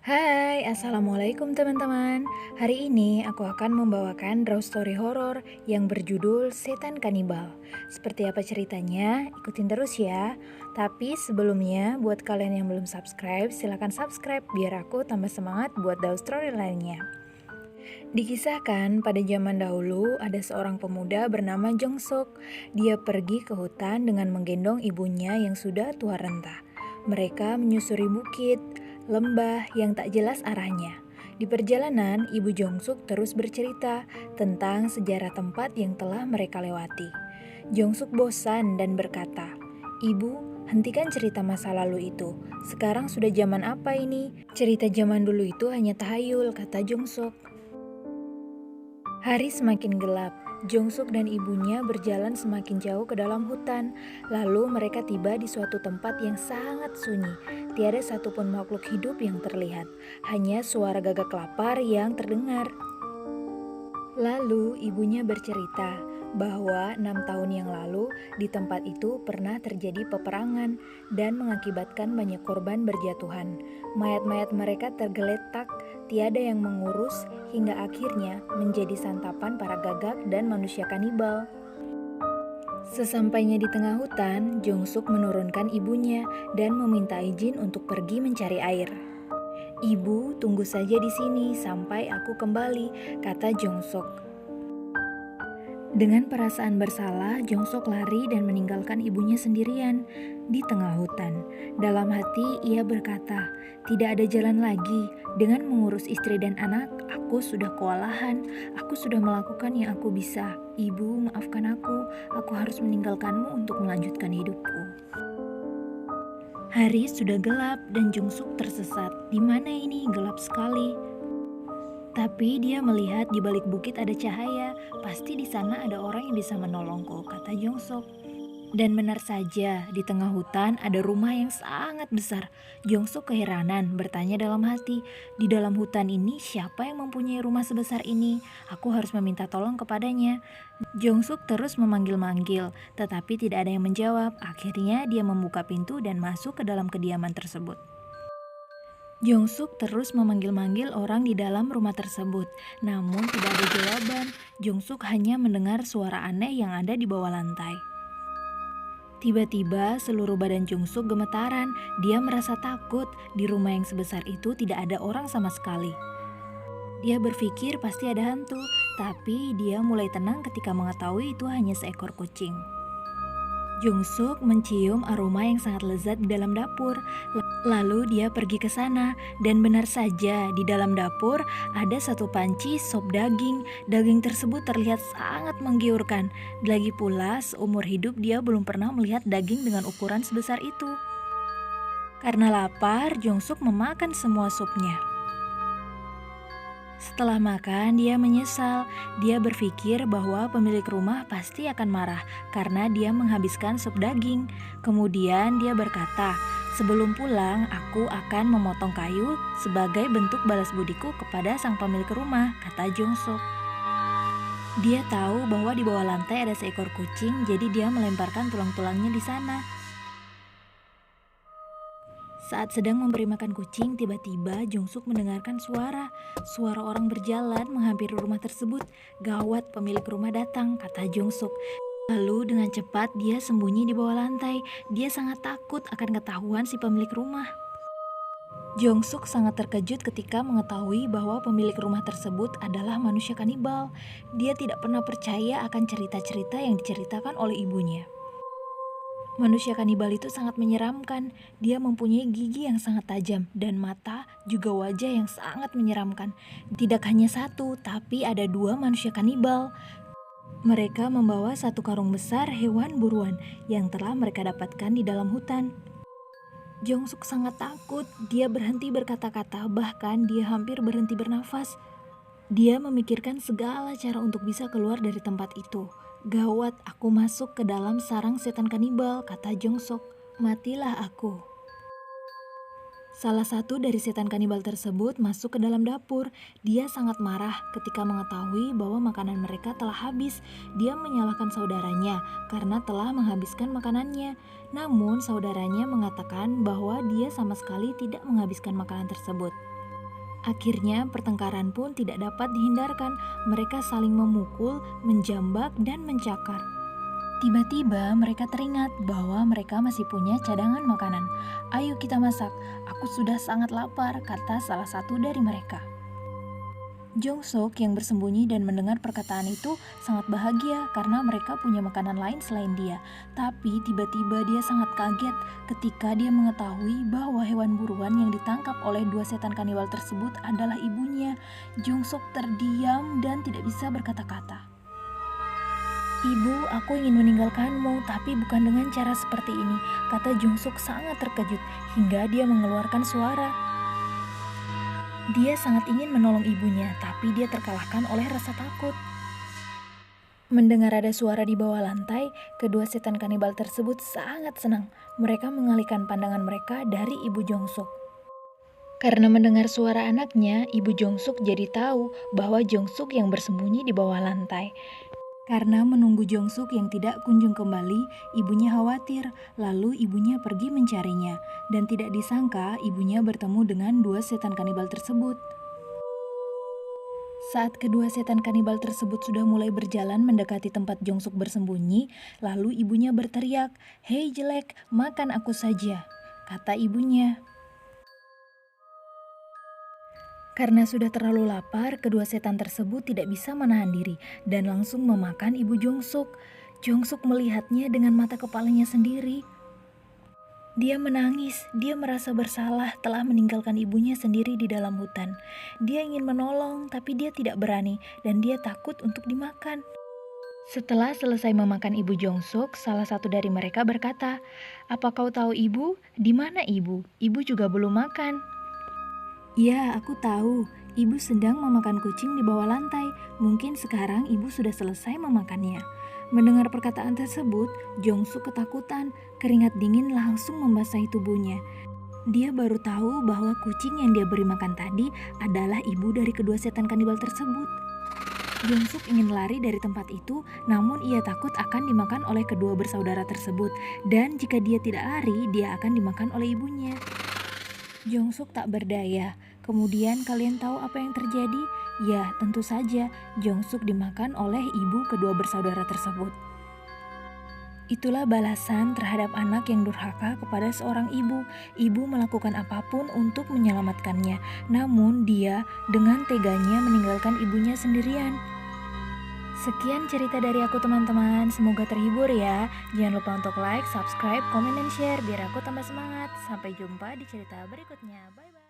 Hai, Assalamualaikum teman-teman. Hari ini aku akan membawakan draw story horor yang berjudul Setan Kanibal. Seperti apa ceritanya? Ikutin terus ya. Tapi sebelumnya, buat kalian yang belum subscribe, silahkan subscribe biar aku tambah semangat buat draw story lainnya. Dikisahkan pada zaman dahulu ada seorang pemuda bernama Jongsuk. Dia pergi ke hutan dengan menggendong ibunya yang sudah tua renta. Mereka menyusuri bukit, lembah yang tak jelas arahnya. Di perjalanan, Ibu Jongsuk terus bercerita tentang sejarah tempat yang telah mereka lewati. Jongsuk bosan dan berkata, "Ibu, hentikan cerita masa lalu itu. Sekarang sudah zaman apa ini? Cerita zaman dulu itu hanya tahayul," kata Jongsuk. Hari semakin gelap. Jongsuk dan ibunya berjalan semakin jauh ke dalam hutan. Lalu mereka tiba di suatu tempat yang sangat sunyi. Tiada satupun makhluk hidup yang terlihat. Hanya suara gagak lapar yang terdengar. Lalu ibunya bercerita bahwa 6 tahun yang lalu di tempat itu pernah terjadi peperangan dan mengakibatkan banyak korban berjatuhan. Mayat-mayat mereka tergeletak, tiada yang mengurus hingga akhirnya menjadi santapan para gagak dan manusia kanibal. Sesampainya di tengah hutan, Jongsuk menurunkan ibunya dan meminta izin untuk pergi mencari air. "Ibu, tunggu saja di sini sampai aku kembali," kata Jongsuk. Dengan perasaan bersalah, Jongsuk lari dan meninggalkan ibunya sendirian di tengah hutan. Dalam hati, ia berkata, "Tidak ada jalan lagi. Dengan mengurus istri dan anak, aku sudah kewalahan. Aku sudah melakukan yang aku bisa. Ibu, maafkan aku. Aku harus meninggalkanmu untuk melanjutkan hidupku." Hari sudah gelap dan Jongsuk tersesat. Di mana ini? Gelap sekali. Tapi dia melihat di balik bukit ada cahaya. "Pasti di sana ada orang yang bisa menolongku," kata Jongsuk. Dan benar saja, di tengah hutan ada rumah yang sangat besar. Jongsuk keheranan, bertanya dalam hati, "Di dalam hutan ini siapa yang mempunyai rumah sebesar ini? Aku harus meminta tolong kepadanya." Jongsuk terus memanggil-manggil, tetapi tidak ada yang menjawab. Akhirnya dia membuka pintu dan masuk ke dalam kediaman tersebut. Jongsuk terus memanggil-manggil orang di dalam rumah tersebut, namun tidak ada jawaban. Jongsuk hanya mendengar suara aneh yang ada di bawah lantai. Tiba-tiba seluruh badan Jongsuk gemetaran. Dia merasa takut. Di rumah yang sebesar itu tidak ada orang sama sekali. Dia berpikir pasti ada hantu, tapi dia mulai tenang ketika mengetahui itu hanya seekor kucing. Jongsuk mencium aroma yang sangat lezat di dalam dapur. Lalu dia pergi ke sana, dan benar saja di dalam dapur ada satu panci sop daging. Daging tersebut terlihat sangat menggiurkan. Lagi pula seumur hidup dia belum pernah melihat daging dengan ukuran sebesar itu. Karena lapar, Jongsuk memakan semua supnya. Setelah makan, dia menyesal. Dia berpikir bahwa pemilik rumah pasti akan marah karena dia menghabiskan sup daging. Kemudian dia berkata, "Sebelum pulang, aku akan memotong kayu sebagai bentuk balas budiku kepada sang pemilik rumah," kata Jongsuk. Dia tahu bahwa di bawah lantai ada seekor kucing, jadi dia melemparkan tulang-tulangnya di sana. Saat sedang memberi makan kucing, tiba-tiba Jongsuk mendengarkan suara orang berjalan menghampiri rumah tersebut. "Gawat, pemilik rumah datang," kata Jongsuk. Lalu dengan cepat dia sembunyi di bawah lantai. Dia sangat takut akan ketahuan si pemilik rumah. Jongsuk sangat terkejut ketika mengetahui bahwa pemilik rumah tersebut adalah manusia kanibal. Dia tidak pernah percaya akan cerita-cerita yang diceritakan oleh ibunya. Manusia kanibal itu sangat menyeramkan. Dia mempunyai gigi yang sangat tajam dan mata juga wajah yang sangat menyeramkan. Tidak hanya satu, tapi ada 2 manusia kanibal. Mereka membawa satu karung besar hewan buruan yang telah mereka dapatkan di dalam hutan. Jongsuk sangat takut. Dia berhenti berkata-kata, bahkan dia hampir berhenti bernafas. Dia memikirkan segala cara untuk bisa keluar dari tempat itu. "Gawat, aku masuk ke dalam sarang setan kanibal," kata Jongsuk. "Matilah aku." Salah satu dari setan kanibal tersebut masuk ke dalam dapur. Dia sangat marah ketika mengetahui bahwa makanan mereka telah habis. Dia menyalahkan saudaranya karena telah menghabiskan makanannya. Namun saudaranya mengatakan bahwa dia sama sekali tidak menghabiskan makanan tersebut. Akhirnya pertengkaran pun tidak dapat dihindarkan. Mereka saling memukul, menjambak, dan mencakar. Tiba-tiba mereka teringat bahwa mereka masih punya cadangan makanan. "Ayo kita masak, aku sudah sangat lapar," kata salah satu dari mereka. Jong-suk yang bersembunyi dan mendengar perkataan itu sangat bahagia karena mereka punya makanan lain selain dia. Tapi tiba-tiba dia sangat kaget ketika dia mengetahui bahwa hewan buruan yang ditangkap oleh dua setan kanibal tersebut adalah ibunya. Jong-suk terdiam dan tidak bisa berkata-kata. "Ibu, aku ingin meninggalkanmu, tapi bukan dengan cara seperti ini," kata Jong-suk sangat terkejut hingga dia mengeluarkan suara. Dia sangat ingin menolong ibunya, tapi dia terkalahkan oleh rasa takut. Mendengar ada suara di bawah lantai, kedua setan kanibal tersebut sangat senang. Mereka mengalihkan pandangan mereka dari ibu Jong-suk. Karena mendengar suara anaknya, ibu Jong-suk jadi tahu bahwa Jong-suk yang bersembunyi di bawah lantai. Karena menunggu Jong-suk yang tidak kunjung kembali, ibunya khawatir, lalu ibunya pergi mencarinya, dan tidak disangka ibunya bertemu dengan dua setan kanibal tersebut. Saat kedua setan kanibal tersebut sudah mulai berjalan mendekati tempat Jong-suk bersembunyi, lalu ibunya berteriak, "Hei jelek, makan aku saja," kata ibunya. Karena sudah terlalu lapar, kedua setan tersebut tidak bisa menahan diri dan langsung memakan ibu Jong-suk. Jong-suk melihatnya dengan mata kepalanya sendiri. Dia menangis, dia merasa bersalah telah meninggalkan ibunya sendiri di dalam hutan. Dia ingin menolong, tapi dia tidak berani dan dia takut untuk dimakan. Setelah selesai memakan ibu Jong-suk, salah satu dari mereka berkata, "Apa kau tahu ibu? Di mana ibu? Ibu juga belum makan." "Ya, aku tahu. Ibu sedang memakan kucing di bawah lantai. Mungkin sekarang ibu sudah selesai memakannya." Mendengar perkataan tersebut, Jong-suk ketakutan. Keringat dingin langsung membasahi tubuhnya. Dia baru tahu bahwa kucing yang dia beri makan tadi adalah ibu dari kedua setan kanibal tersebut. Jong-suk ingin lari dari tempat itu, namun ia takut akan dimakan oleh kedua bersaudara tersebut. Dan jika dia tidak lari, dia akan dimakan oleh ibunya. Jong-suk tak berdaya. Kemudian kalian tahu apa yang terjadi? Ya, tentu saja Jong-suk dimakan oleh ibu kedua bersaudara tersebut. Itulah balasan terhadap anak yang durhaka kepada seorang ibu. Ibu melakukan apapun untuk menyelamatkannya, namun dia dengan teganya meninggalkan ibunya sendirian. Sekian cerita dari aku teman-teman, semoga terhibur ya. Jangan lupa untuk like, subscribe, komen, dan share biar aku tambah semangat. Sampai jumpa di cerita berikutnya. Bye-bye.